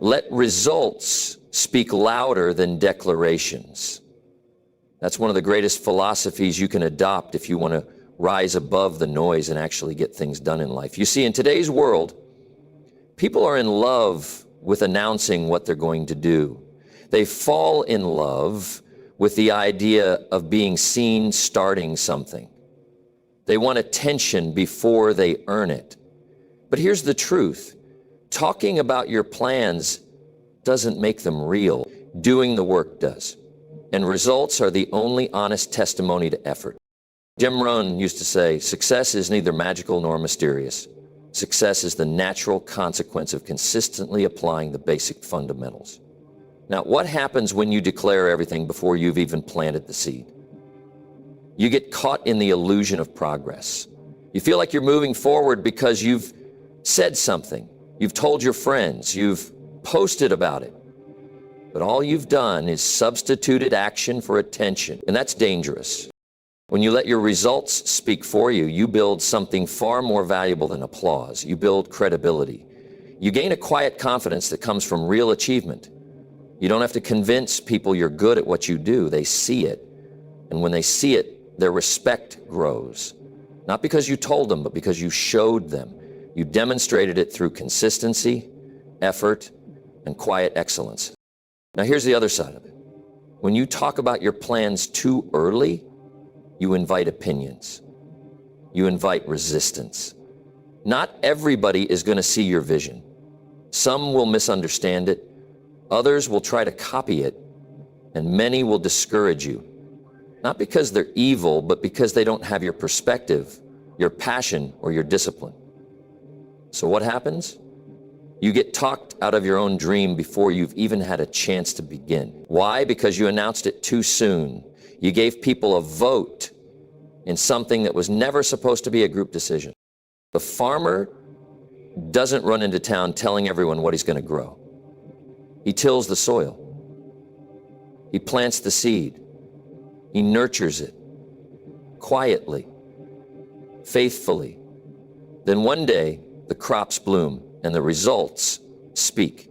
Let results speak louder than declarations. That's one of the greatest philosophies you can adopt if you want to rise above the noise and actually get things done in life. You see, in today's world, people are in love with announcing what they're going to do. They fall in love with the idea of being seen starting something. They want attention before they earn it. But here's the truth. Talking about your plans doesn't make them real. Doing the work does. And results are the only honest testimony to effort. Jim Rohn used to say, success is neither magical nor mysterious. Success is the natural consequence of consistently applying the basic fundamentals. Now, what happens when you declare everything before you've even planted the seed? You get caught in the illusion of progress. You feel like you're moving forward because you've said something. You've told your friends. You've posted about it. But all you've done is substituted action for attention, and that's dangerous. When you let your results speak for you, you build something far more valuable than applause. You build credibility. You gain a quiet confidence that comes from real achievement. You don't have to convince people you're good at what you do. They see it. And when they see it, their respect grows. Not because you told them, but because you showed them. You demonstrated it through consistency, effort, and quiet excellence. Now here's the other side of it. When you talk about your plans too early, you invite opinions. You invite resistance. Not everybody is going to see your vision. Some will misunderstand it. Others will try to copy it. And many will discourage you. Not because they're evil, but because they don't have your perspective, your passion, or your discipline. So what happens? You get talked out of your own dream before you've even had a chance to begin. Why? Because you announced it too soon. You gave people a vote in something that was never supposed to be a group decision. The farmer doesn't run into town telling everyone what he's going to grow. He tills the soil. He plants the seed. He nurtures it quietly, faithfully. Then one day, the crops bloom and the results speak.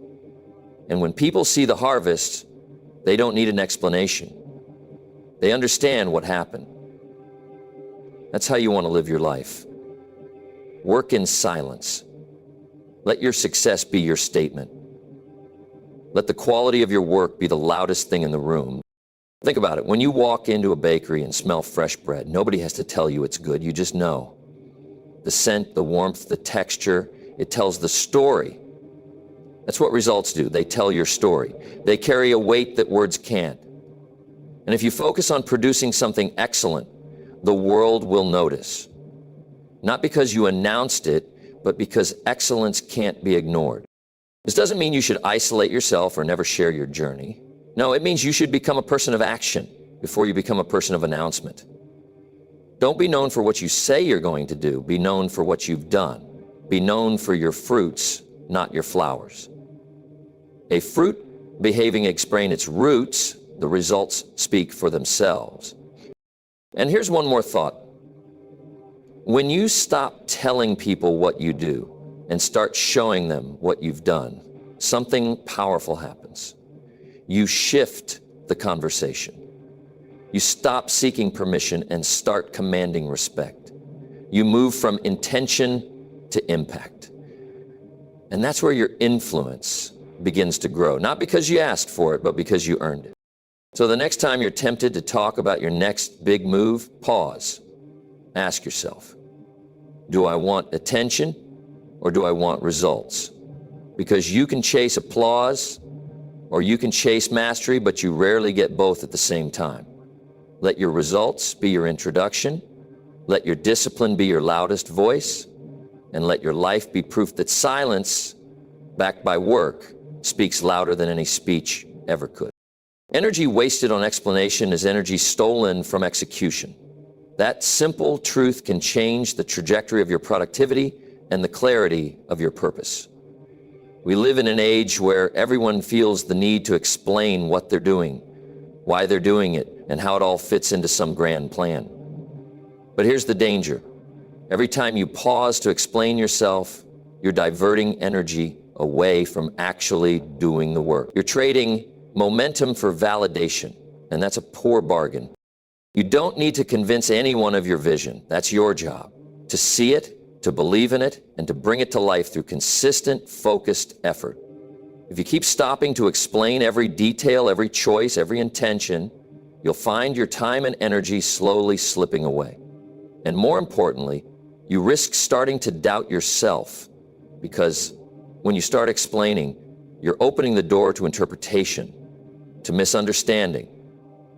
And when people see the harvest, they don't need an explanation. They understand what happened. That's how you want to live your life. Work in silence. Let your success be your statement. Let the quality of your work be the loudest thing in the room. Think about it. When you walk into a bakery and smell fresh bread, nobody has to tell you it's good. You just know. The scent, the warmth, the texture, it tells the story. That's what results do. They tell your story. They carry a weight that words can't. And if you focus on producing something excellent, the world will notice. Not because you announced it, but because excellence can't be ignored. This doesn't mean you should isolate yourself or never share your journey. No, it means you should become a person of action before you become a person of announcement. Don't be known for what you say you're going to do. Be known for what you've done. Be known for your fruits, not your flowers. A fruit behaving explain its roots, the results speak for themselves. And here's one more thought. When you stop telling people what you do and start showing them what you've done, something powerful happens. You shift the conversation. You stop seeking permission and start commanding respect. You move from intention to impact. And that's where your influence begins to grow. Not because you asked for it, but because you earned it. So the next time you're tempted to talk about your next big move, pause. Ask yourself, do I want attention or do I want results? Because you can chase applause or you can chase mastery, but you rarely get both at the same time. Let your results be your introduction. Let your discipline be your loudest voice. And let your life be proof that silence, backed by work, speaks louder than any speech ever could. Energy wasted on explanation is energy stolen from execution. That simple truth can change the trajectory of your productivity and the clarity of your purpose. We live in an age where everyone feels the need to explain what they're doing, why they're doing it, and how it all fits into some grand plan. But here's the danger. Every time you pause to explain yourself, you're diverting energy away from actually doing the work. You're trading momentum for validation, and that's a poor bargain. You don't need to convince anyone of your vision. That's your job. To see it, to believe in it, and to bring it to life through consistent, focused effort. If you keep stopping to explain every detail, every choice, every intention, you'll find your time and energy slowly slipping away. And more importantly, you risk starting to doubt yourself, because when you start explaining, you're opening the door to interpretation, to misunderstanding,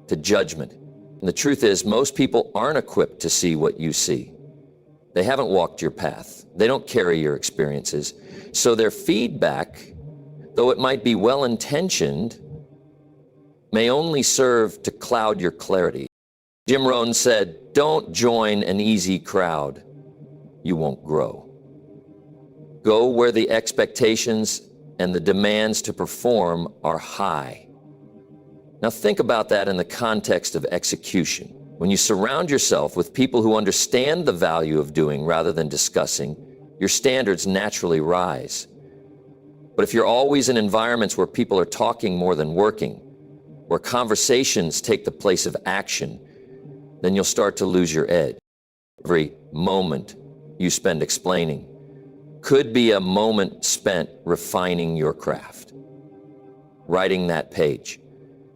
to judgment. And the truth is, most people aren't equipped to see what you see. They haven't walked your path. They don't carry your experiences. So their feedback, though it might be well-intentioned, may only serve to cloud your clarity. Jim Rohn said, "Don't join an easy crowd. You won't grow. Go where the expectations and the demands to perform are high." Now think about that in the context of execution. When you surround yourself with people who understand the value of doing rather than discussing, your standards naturally rise. But if you're always in environments where people are talking more than working, where conversations take the place of action, then you'll start to lose your edge. Every moment you spend explaining could be a moment spent refining your craft, writing that page,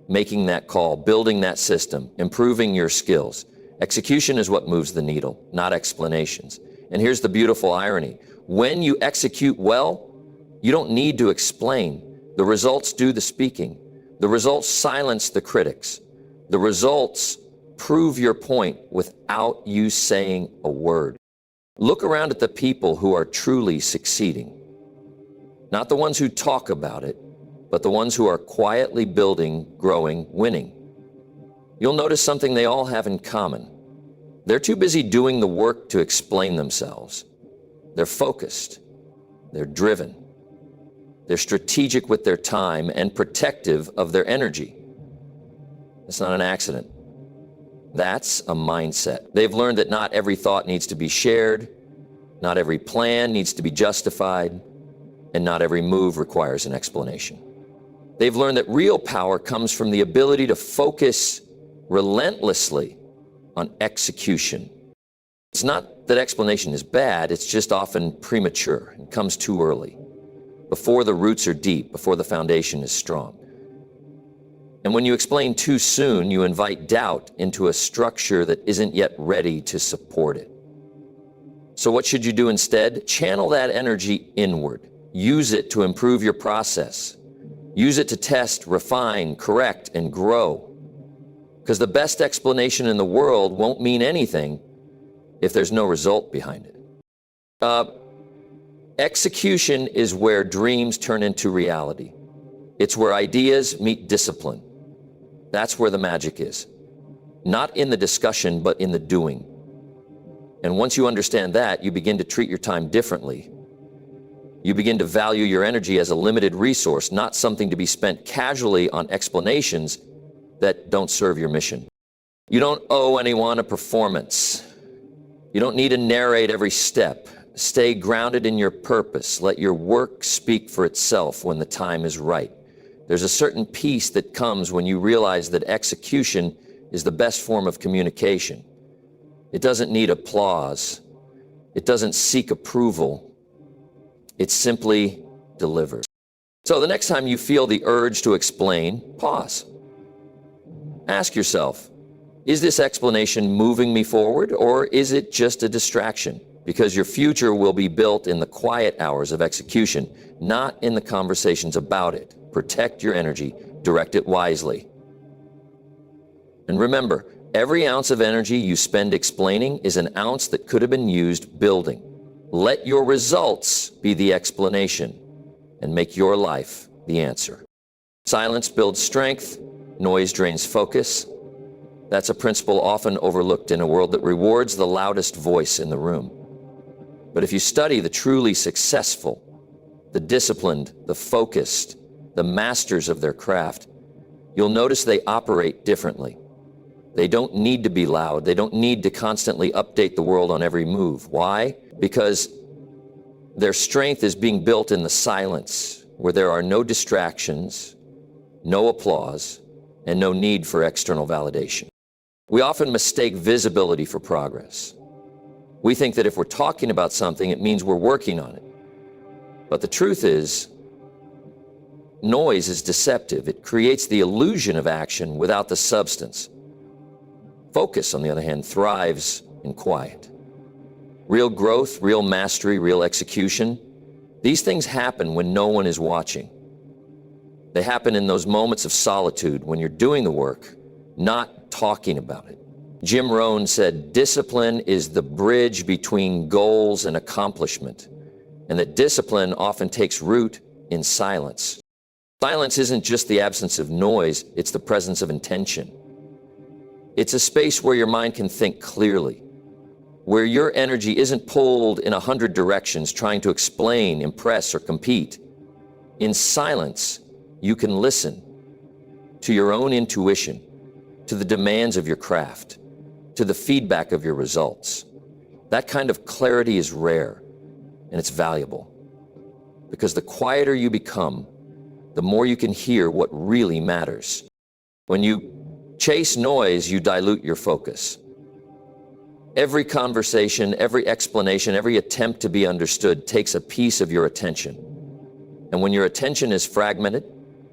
making that call, building that system, improving your skills. Execution is what moves the needle, not explanations. And here's the beautiful irony. When you execute well, you don't need to explain. The results do the speaking. The results silence the critics. The results prove your point without you saying a word. Look around at the people who are truly succeeding. Not the ones who talk about it, but the ones who are quietly building, growing, winning. You'll notice something they all have in common. They're too busy doing the work to explain themselves. They're focused. They're driven. They're strategic with their time and protective of their energy. It's not an accident. That's a mindset. They've learned that not every thought needs to be shared, not every plan needs to be justified, and not every move requires an explanation. They've learned that real power comes from the ability to focus relentlessly on execution. It's not that explanation is bad, it's just often premature and comes too early, before the roots are deep, before the foundation is strong. And when you explain too soon, you invite doubt into a structure that isn't yet ready to support it. So what should you do instead? Channel that energy inward. Use it to improve your process. Use it to test, refine, correct, and grow. Because the best explanation in the world won't mean anything if there's no result behind it. Execution is where dreams turn into reality. It's where ideas meet discipline. That's where the magic is. Not in the discussion, but in the doing. And once you understand that, you begin to treat your time differently. You begin to value your energy as a limited resource, not something to be spent casually on explanations that don't serve your mission. You don't owe anyone a performance. You don't need to narrate every step. Stay grounded in your purpose. Let your work speak for itself when the time is right. There's a certain peace that comes when you realize that execution is the best form of communication. It doesn't need applause. It doesn't seek approval. It simply delivers. So the next time you feel the urge to explain, pause. Ask yourself, is this explanation moving me forward, or is it just a distraction? Because your future will be built in the quiet hours of execution, not in the conversations about it. Protect your energy, direct it wisely. And remember, every ounce of energy you spend explaining is an ounce that could have been used building. Let your results be the explanation, and make your life the answer. Silence builds strength, noise drains focus. That's a principle often overlooked in a world that rewards the loudest voice in the room. But if you study the truly successful, the disciplined, the focused, the masters of their craft, you'll notice they operate differently. They don't need to be loud. They don't need to constantly update the world on every move. Why? Because Their strength is being built in the silence, where there are no distractions, no applause, and no need for external validation. We often mistake visibility for progress. We think that if we're talking about something, it means we're working on it. But the truth is, noise is deceptive. It creates the illusion of action without the substance. Focus, on the other hand, thrives in quiet. Real growth, real mastery, real execution, these things happen when no one is watching. They happen in those moments of solitude when you're doing the work, not talking about it. Jim Rohn said, discipline is the bridge between goals and accomplishment, and that discipline often takes root in silence. Silence isn't just the absence of noise, it's the presence of intention. It's a space where your mind can think clearly, where your energy isn't pulled in 100 directions trying to explain, impress, or compete. In silence, you can listen to your own intuition, to the demands of your craft, to the feedback of your results. That kind of clarity is rare, and it's valuable. Because the quieter you become, the more you can hear what really matters. When you chase noise, you dilute your focus. Every conversation, every explanation, every attempt to be understood takes a piece of your attention. And when your attention is fragmented,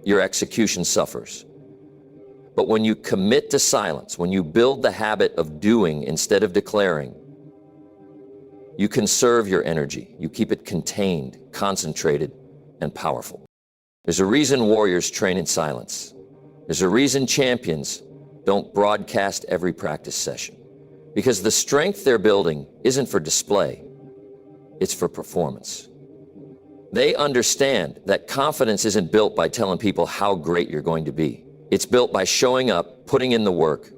your execution suffers. But when you commit to silence, when you build the habit of doing instead of declaring, you conserve your energy. You keep it contained, concentrated, and powerful. There's a reason warriors train in silence. There's a reason champions don't broadcast every practice session. Because the strength they're building isn't for display, it's for performance. They understand that confidence isn't built by telling people how great you're going to be. It's built by showing up, putting in the work,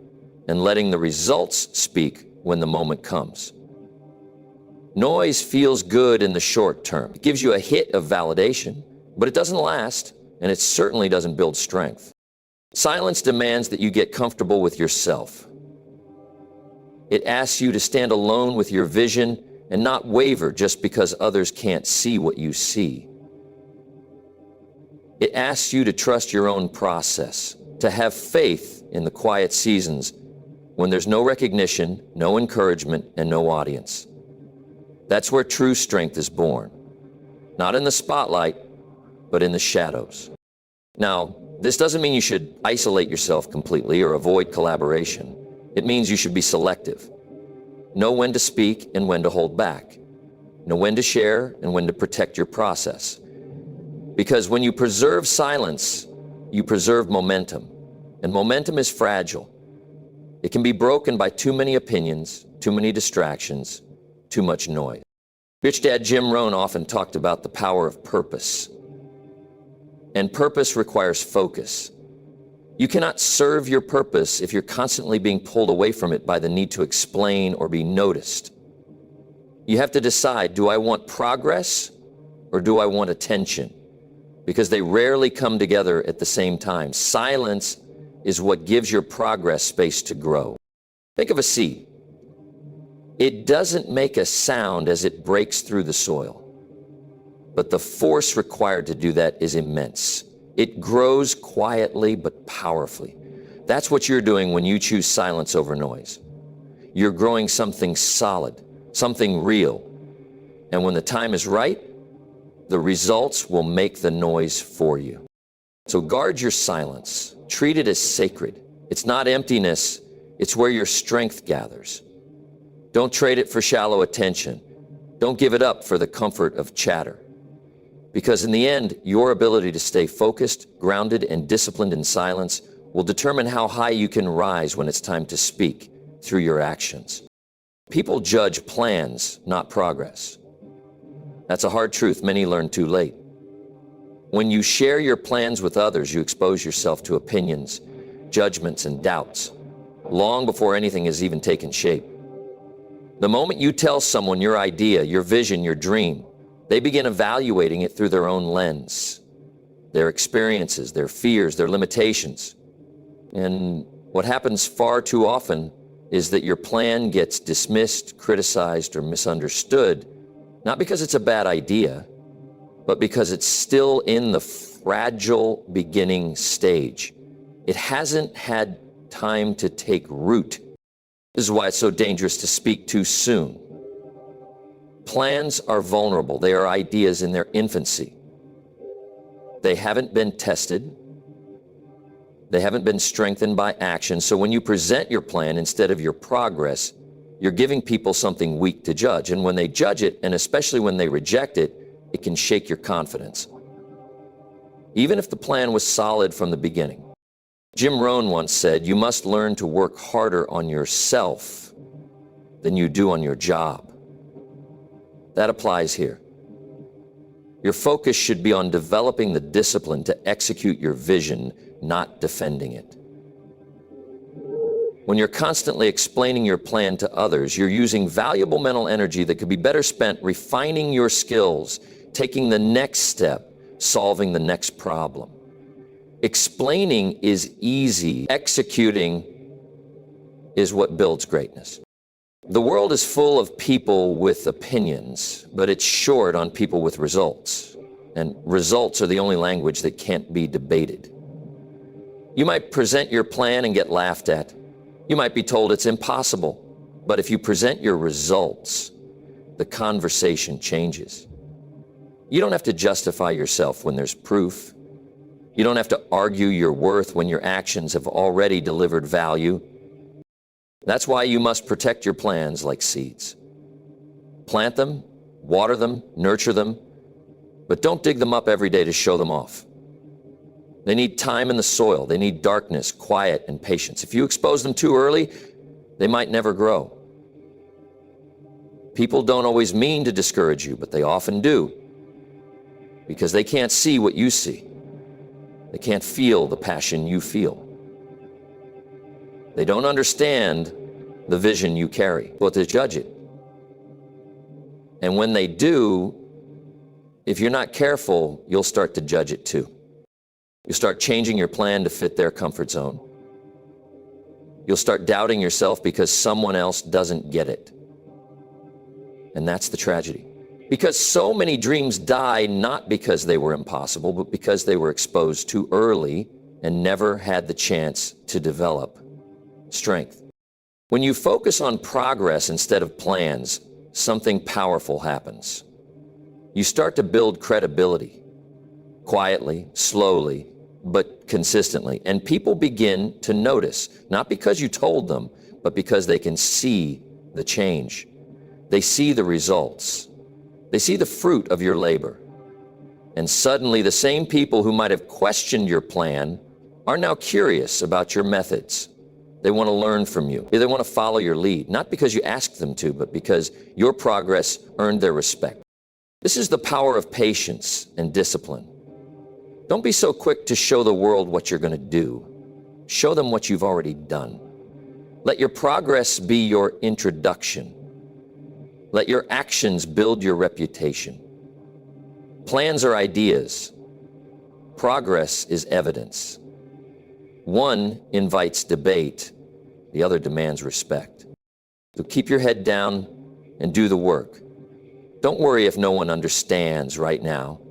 and letting the results speak when the moment comes. Noise feels good in the short term. It gives you a hit of validation, but it doesn't last, and it certainly doesn't build strength. Silence demands that you get comfortable with yourself. It asks you to stand alone with your vision and not waver just because others can't see what you see. It asks you to trust your own process, to have faith in the quiet seasons when there's no recognition, no encouragement, and no audience. That's where true strength is born. Not in the spotlight, but in the shadows. Now, this doesn't mean you should isolate yourself completely or avoid collaboration. It means you should be selective. Know when to speak and when to hold back. Know when to share and when to protect your process. Because when you preserve silence, you preserve momentum. And momentum is fragile. It can be broken by too many opinions, too many distractions, too much noise. Rich Dad Jim Rohn often talked about the power of purpose. And purpose requires focus. You cannot serve your purpose if you're constantly being pulled away from it by the need to explain or be noticed. You have to decide, do I want progress or do I want attention? Because they rarely come together at the same time. Silence is what gives your progress space to grow. Think of a seed. It doesn't make a sound as it breaks through the soil, but the force required to do that is immense. It grows quietly but powerfully. That's what you're doing when you choose silence over noise. You're growing something solid, something real. And when the time is right, the results will make the noise for you. So guard your silence. Treat it as sacred. It's not emptiness, it's where your strength gathers. Don't trade it for shallow attention. Don't give it up for the comfort of chatter. Because in the end, your ability to stay focused, grounded, and disciplined in silence will determine how high you can rise when it's time to speak through your actions. People judge plans, not progress. That's a hard truth many learn too late. When you share your plans with others, you expose yourself to opinions, judgments, and doubts, long before anything has even taken shape. The moment you tell someone your idea, your vision, your dream, they begin evaluating it through their own lens, their experiences, their fears, their limitations. And what happens far too often is that your plan gets dismissed, criticized, or misunderstood Not because it's a bad idea, but because it's still in the fragile beginning stage. It hasn't had time to take root. This is why it's so dangerous to speak too soon. Plans are vulnerable. They are ideas in their infancy. They haven't been tested. They haven't been strengthened by action. So when you present your plan instead of your progress, you're giving people something weak to judge. And when they judge it, and especially when they reject it, it can shake your confidence. Even if the plan was solid from the beginning. Jim Rohn once said, "You must learn to work harder on yourself than you do on your job." That applies here. Your focus should be on developing the discipline to execute your vision, not defending it. When you're constantly explaining your plan to others, you're using valuable mental energy that could be better spent refining your skills, taking the next step, solving the next problem. Explaining is easy. Executing is what builds greatness. The world is full of people with opinions, but it's short on people with results. And results are the only language that can't be debated. You might present your plan and get laughed at. You might be told it's impossible. But if you present your results, the conversation changes. You don't have to justify yourself when there's proof. You don't have to argue your worth when your actions have already delivered value. That's why you must protect your plans like seeds. Plant them, water them, nurture them, but don't dig them up every day to show them off. They need time in the soil. They need darkness, quiet, and patience. If you expose them too early, they might never grow. People don't always mean to discourage you, but they often do, because they can't see what you see. They can't feel the passion you feel. They don't understand the vision you carry, but they judge it. And when they do, if you're not careful, you'll start to judge it too. You'll start changing your plan to fit their comfort zone. You'll start doubting yourself because someone else doesn't get it. And that's the tragedy. Because so many dreams die not because they were impossible, but because they were exposed too early and never had the chance to develop strength. When you focus on progress instead of plans, something powerful happens. You start to build credibility, quietly, slowly, but consistently. And people begin to notice, not because you told them, but because they can see the change. They see the results. They see the fruit of your labor. And suddenly the same people who might have questioned your plan are now curious about your methods. They want to learn from you. They want to follow your lead, not because you asked them to, but because your progress earned their respect. This is the power of patience and discipline. Don't be so quick to show the world what you're going to do. Show them what you've already done. Let your progress be your introduction. Let your actions build your reputation. Plans are ideas. Progress is evidence. One invites debate, the other demands respect. So keep your head down and do the work. Don't worry if no one understands right now.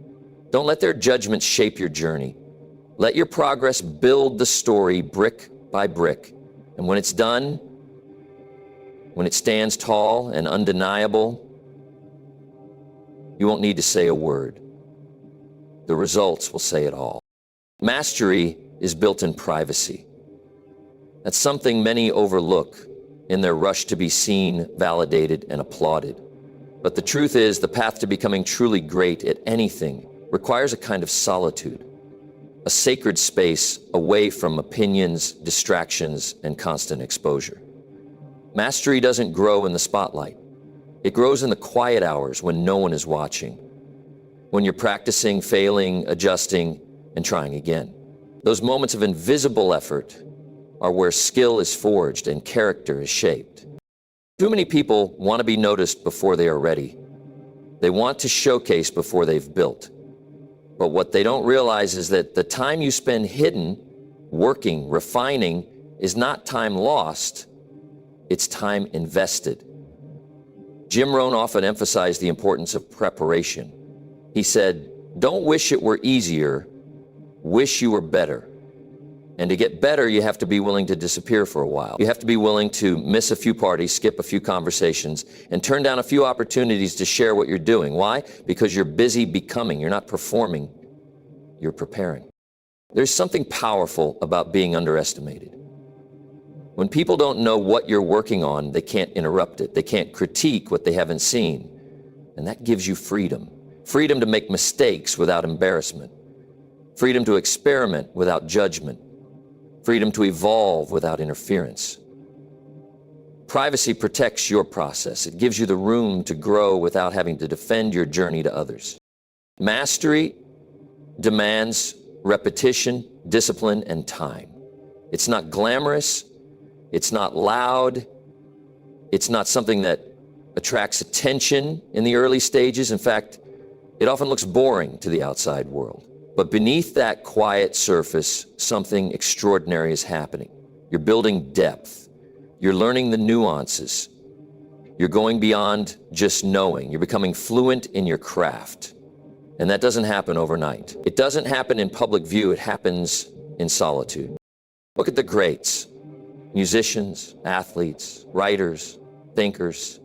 Don't let their judgment shape your journey. Let your progress build the story brick by brick. And when it's done, when it stands tall and undeniable, you won't need to say a word. The results will say it all. Mastery is built in privacy. That's something many overlook in their rush to be seen, validated, and applauded. But the truth is, the path to becoming truly great at anything requires a kind of solitude, a sacred space away from opinions, distractions, and constant exposure. Mastery doesn't grow in the spotlight. It grows in the quiet hours when no one is watching, when you're practicing, failing, adjusting, and trying again. Those moments of invisible effort are where skill is forged and character is shaped. Too many people want to be noticed before they are ready. They want to showcase before they've built. But what they don't realize is that the time you spend hidden, working, refining, is not time lost, it's time invested. Jim Rohn often emphasized the importance of preparation. He said, "Don't wish it were easier, wish you were better." And to get better, you have to be willing to disappear for a while. You have to be willing to miss a few parties, skip a few conversations, and turn down a few opportunities to share what you're doing. Why? Because you're busy becoming. You're not performing, you're preparing. There's something powerful about being underestimated. When people don't know what you're working on, they can't interrupt it. They can't critique what they haven't seen. And that gives you freedom. Freedom to make mistakes without embarrassment. Freedom to experiment without judgment. Freedom to evolve without interference. Privacy protects your process. It gives you the room to grow without having to defend your journey to others. Mastery demands repetition, discipline, and time. It's not glamorous. It's not loud. It's not something that attracts attention in the early stages. In fact, it often looks boring to the outside world. But beneath that quiet surface, something extraordinary is happening. You're building depth. You're learning the nuances. You're going beyond just knowing. You're becoming fluent in your craft. And that doesn't happen overnight. It doesn't happen in public view. It happens in solitude. Look at the greats. Musicians, athletes, writers, thinkers.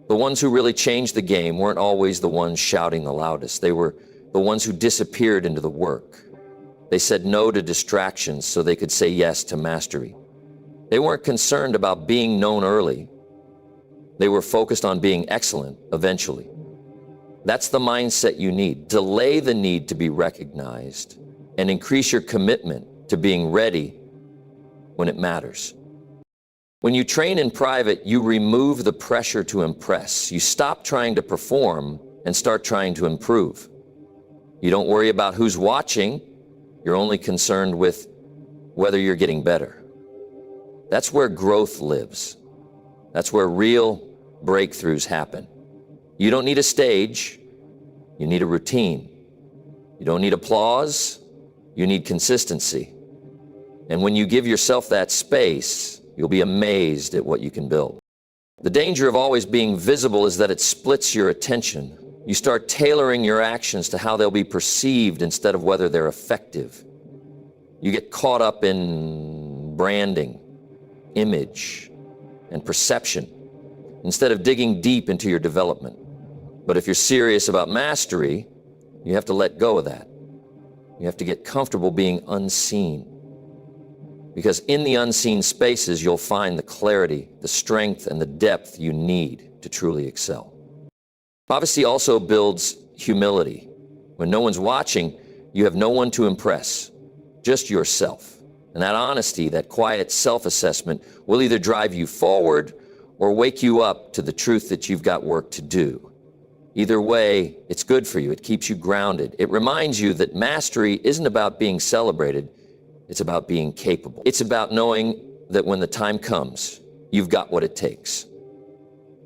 The ones who really changed the game weren't always the ones shouting the loudest. They were the ones who disappeared into the work. They said no to distractions so they could say yes to mastery. They weren't concerned about being known early. They were focused on being excellent eventually. That's the mindset you need. Delay the need to be recognized and increase your commitment to being ready when it matters. When you train in private, you remove the pressure to impress. You stop trying to perform and start trying to improve. You don't worry about who's watching. You're only concerned with whether you're getting better. That's where growth lives. That's where real breakthroughs happen. You don't need a stage. You need a routine. You don't need applause. You need consistency. And when you give yourself that space, you'll be amazed at what you can build. The danger of always being visible is that it splits your attention. You start tailoring your actions to how they'll be perceived instead of whether they're effective. You get caught up in branding, image, and perception instead of digging deep into your development. But if you're serious about mastery, you have to let go of that. You have to get comfortable being unseen. Because in the unseen spaces, you'll find the clarity, the strength, and the depth you need to truly excel. Prophecy also builds humility. When no one's watching, you have no one to impress, just yourself. And that honesty, that quiet self-assessment will either drive you forward or wake you up to the truth that you've got work to do. Either way, it's good for you. It keeps you grounded. It reminds you that mastery isn't about being celebrated. It's about being capable. It's about knowing that when the time comes, you've got what it takes.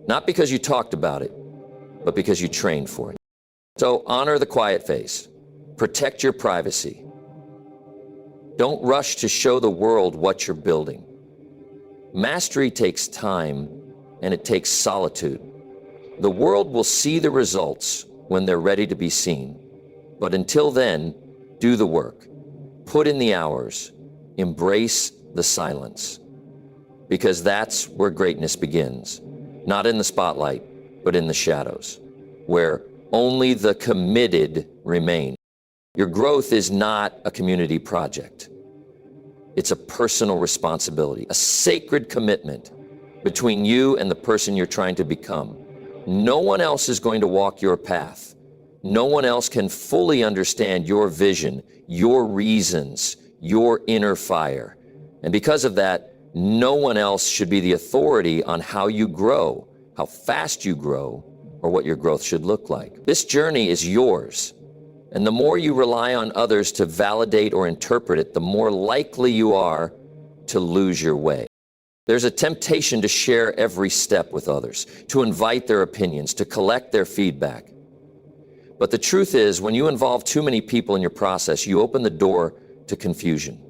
Not because you talked about it, but because you trained for it. So honor the quiet phase. Protect your privacy. Don't rush to show the world what you're building. Mastery takes time, and it takes solitude. The world will see the results when they're ready to be seen. But until then, do the work. Put in the hours. Embrace the silence. Because that's where greatness begins. Not in the spotlight, but in the shadows, where only the committed remain. Your growth is not a community project. It's a personal responsibility, a sacred commitment between you and the person you're trying to become. No one else is going to walk your path. No one else can fully understand your vision, your reasons, your inner fire. And because of that, no one else should be the authority on how you grow, how fast you grow, or what your growth should look like. This journey is yours. And the more you rely on others to validate or interpret it, the more likely you are to lose your way. There's a temptation to share every step with others, to invite their opinions, to collect their feedback. But the truth is, when you involve too many people in your process, you open the door to confusion.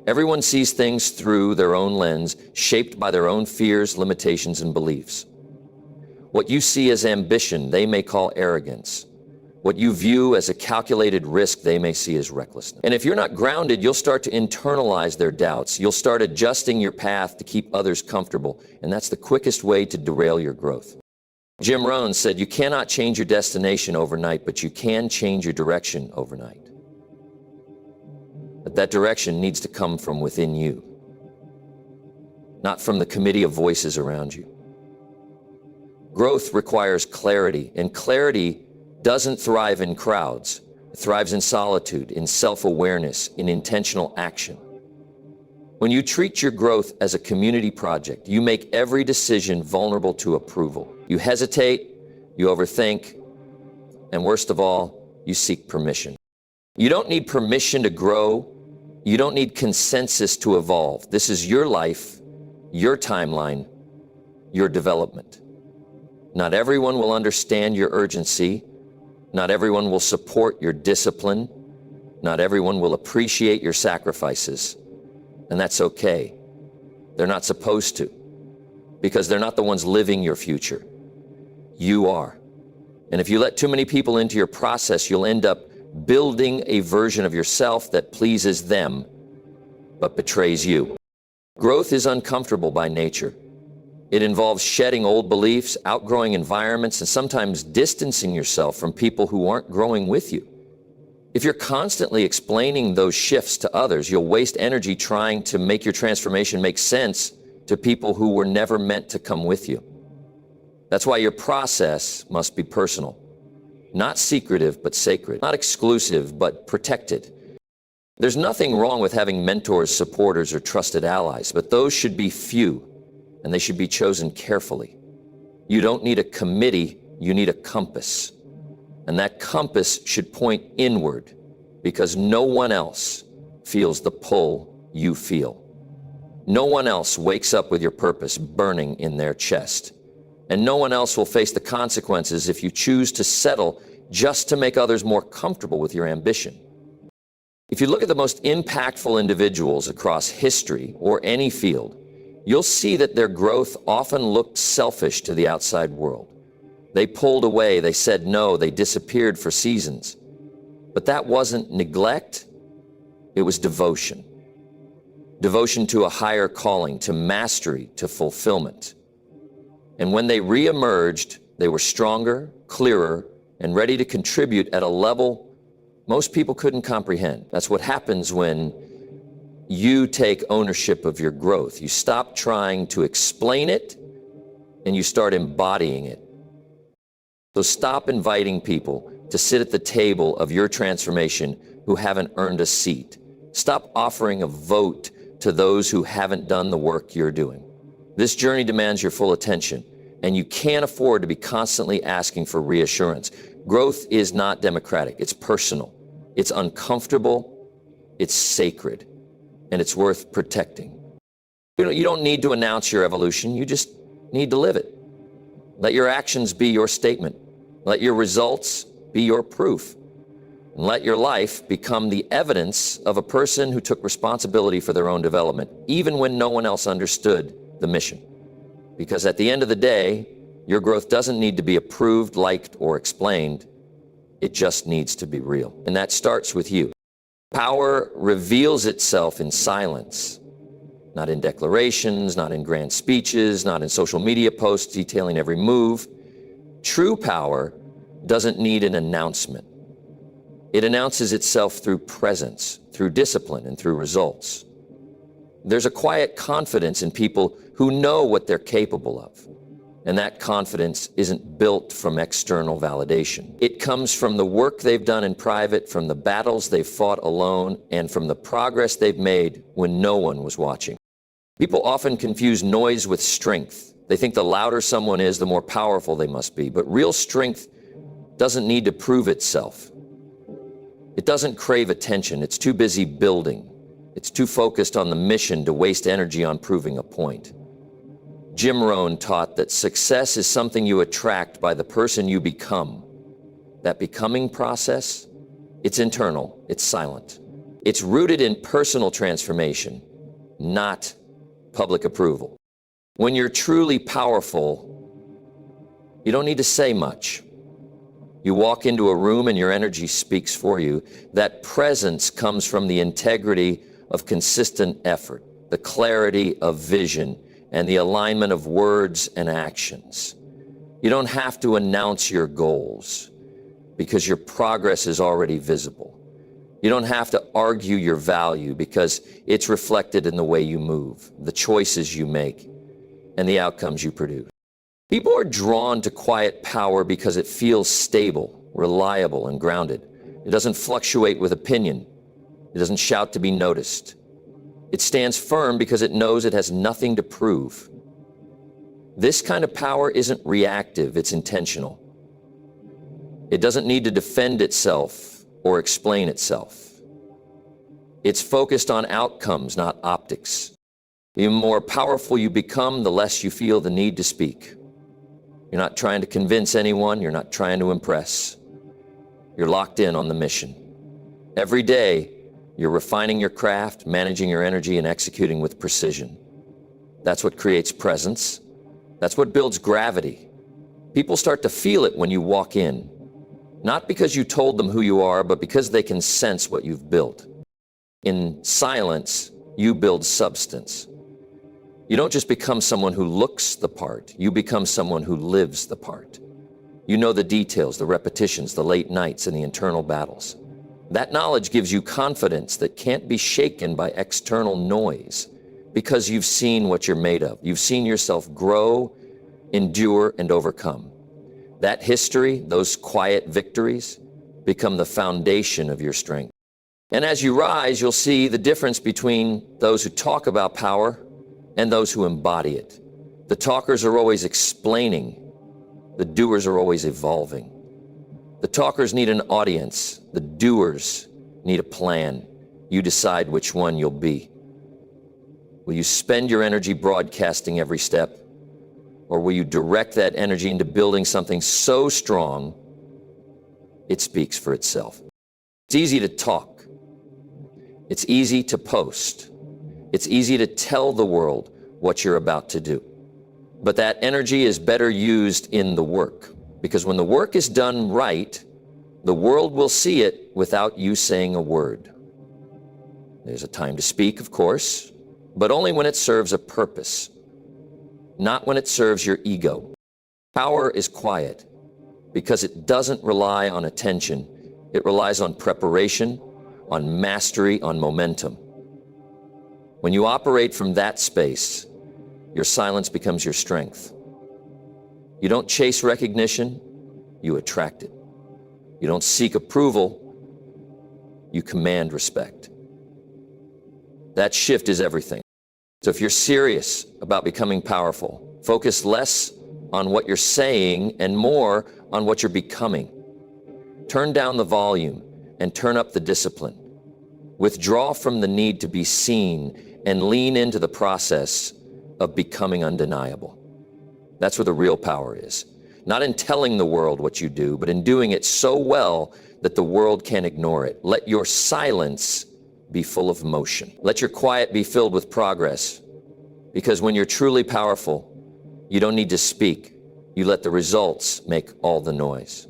Everyone sees things through their own lens, shaped by their own fears, limitations, and beliefs. What you see as ambition, they may call arrogance. What you view as a calculated risk, they may see as recklessness. And if you're not grounded, you'll start to internalize their doubts. You'll start adjusting your path to keep others comfortable, and that's the quickest way to derail your growth. Jim Rohn said, you cannot change your destination overnight, but you can change your direction overnight. But that direction needs to come from within you, not from the committee of voices around you. Growth requires clarity, and clarity doesn't thrive in crowds. It thrives in solitude, in self-awareness, in intentional action. When you treat your growth as a community project, you make every decision vulnerable to approval. You hesitate, you overthink, and worst of all, you seek permission. You don't need permission to grow. You don't need consensus to evolve. This is your life, your timeline, your development. Not everyone will understand your urgency. Not everyone will support your discipline. Not everyone will appreciate your sacrifices. And that's okay. They're not supposed to, because they're not the ones living your future. You are. And if you let too many people into your process, you'll end up building a version of yourself that pleases them, but betrays you. Growth is uncomfortable by nature. It involves shedding old beliefs, outgrowing environments, and sometimes distancing yourself from people who aren't growing with you. If you're constantly explaining those shifts to others, you'll waste energy trying to make your transformation make sense to people who were never meant to come with you. That's why your process must be personal. Not secretive, but sacred. Not exclusive, but protected. There's nothing wrong with having mentors, supporters, or trusted allies, but those should be few, and they should be chosen carefully. You don't need a committee, you need a compass. And that compass should point inward, because no one else feels the pull you feel. No one else wakes up with your purpose burning in their chest. And no one else will face the consequences if you choose to settle just to make others more comfortable with your ambition. If you look at the most impactful individuals across history or any field, you'll see that their growth often looked selfish to the outside world. They pulled away, they said no, they disappeared for seasons. But that wasn't neglect, it was devotion. Devotion to a higher calling, to mastery, to fulfillment. And when they re-emerged, they were stronger, clearer, and ready to contribute at a level most people couldn't comprehend. That's what happens when you take ownership of your growth. You stop trying to explain it, and you start embodying it. So stop inviting people to sit at the table of your transformation who haven't earned a seat. Stop offering a vote to those who haven't done the work you're doing. This journey demands your full attention, and you can't afford to be constantly asking for reassurance. Growth is not democratic, it's personal, it's uncomfortable, it's sacred, and it's worth protecting. You don't need to announce your evolution, you just need to live it. Let your actions be your statement. Let your results be your proof. And let your life become the evidence of a person who took responsibility for their own development, even when no one else understood the mission. Because at the end of the day, your growth doesn't need to be approved, liked, or explained. It just needs to be real. And that starts with you. Power reveals itself in silence, not in declarations, not in grand speeches, not in social media posts detailing every move. True power doesn't need an announcement. It announces itself through presence, through discipline, and through results. There's a quiet confidence in people who know what they're capable of. And that confidence isn't built from external validation. It comes from the work they've done in private, from the battles they've fought alone, and from the progress they've made when no one was watching. People often confuse noise with strength. They think the louder someone is, the more powerful they must be. But real strength doesn't need to prove itself. It doesn't crave attention. It's too busy building. It's too focused on the mission to waste energy on proving a point. Jim Rohn taught that success is something you attract by the person you become. That becoming process, it's internal, it's silent. It's rooted in personal transformation, not public approval. When you're truly powerful, You don't need to say much. You walk into a room and your energy speaks for you. That presence comes from the integrity of consistent effort, the clarity of vision, and the alignment of words and actions. You don't have to announce your goals because your progress is already visible. You don't have to argue your value because it's reflected in the way you move, the choices you make, and the outcomes you produce. People are drawn to quiet power because it feels stable, reliable, and grounded. It doesn't fluctuate with opinion. It doesn't shout to be noticed. It stands firm because it knows it has nothing to prove. This kind of power isn't reactive, it's intentional. It doesn't need to defend itself or explain itself. It's focused on outcomes, not optics. The more powerful you become, the less you feel the need to speak. You're not trying to convince anyone, you're not trying to impress. You're locked in on the mission. Every day, you're refining your craft, managing your energy, and executing with precision. That's what creates presence. That's what builds gravity. People start to feel it when you walk in, not because you told them who you are, but because they can sense what you've built. In silence, you build substance. You don't just become someone who looks the part, you become someone who lives the part. You know the details, the repetitions, the late nights, and the internal battles. That knowledge gives you confidence that can't be shaken by external noise because you've seen what you're made of. You've seen yourself grow, endure, and overcome. That history, those quiet victories, become the foundation of your strength. And as you rise, you'll see the difference between those who talk about power and those who embody it. The talkers are always explaining. The doers are always evolving. The talkers need an audience. The doers need a plan. You decide which one you'll be. Will you spend your energy broadcasting every step? Or will you direct that energy into building something so strong it speaks for itself? It's easy to talk. It's easy to post. It's easy to tell the world what you're about to do. But that energy is better used in the work, because when the work is done right, the world will see it without you saying a word. There's a time to speak, of course, but only when it serves a purpose, not when it serves your ego. Power is quiet because it doesn't rely on attention. It relies on preparation, on mastery, on momentum. When you operate from that space, your silence becomes your strength. You don't chase recognition, you attract it. You don't seek approval, you command respect. That shift is everything. So if you're serious about becoming powerful, focus less on what you're saying and more on what you're becoming. Turn down the volume and turn up the discipline. Withdraw from the need to be seen and lean into the process of becoming undeniable. That's where the real power is. Not in telling the world what you do, but in doing it so well that the world can't ignore it. Let your silence be full of motion. Let your quiet be filled with progress. Because when you're truly powerful, you don't need to speak. You let the results make all the noise.